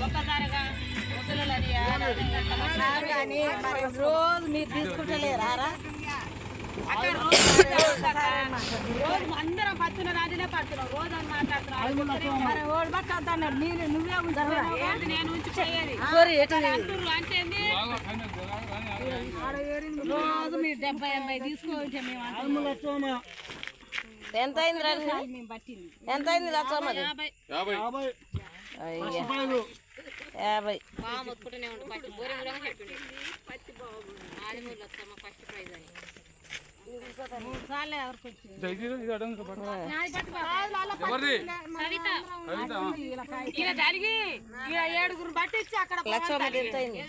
ఒక్కసారిగా రోజు మీరు తీసుకుంటలేరా రోజు అందరం పడుతున్నారు అదినే పడుతున్నాం రోజు అని మాట్లాడుతున్నాం నువ్వే నేను ఉంచిపోయేది రోజు మీరు 70-80 తీసుకోవచ్చు మేము ఎంత అయింది ఎంత అయింది లచ్చమ్మ 50 మొత్తుకుంటూనే ఉండు ఫస్ట్ బోరింగ్ కూడా చెప్పింది పచ్చి బాగుంది 4 లక్షమ్మ ఫస్ట్ ప్రైజ్ అని 3 సార్లు ఎవరికి వచ్చింది ఇలా జరిగి ఇలా 7గురు బట్టి ఇచ్చి అక్కడ లక్షమ్మ ఎంత అయింది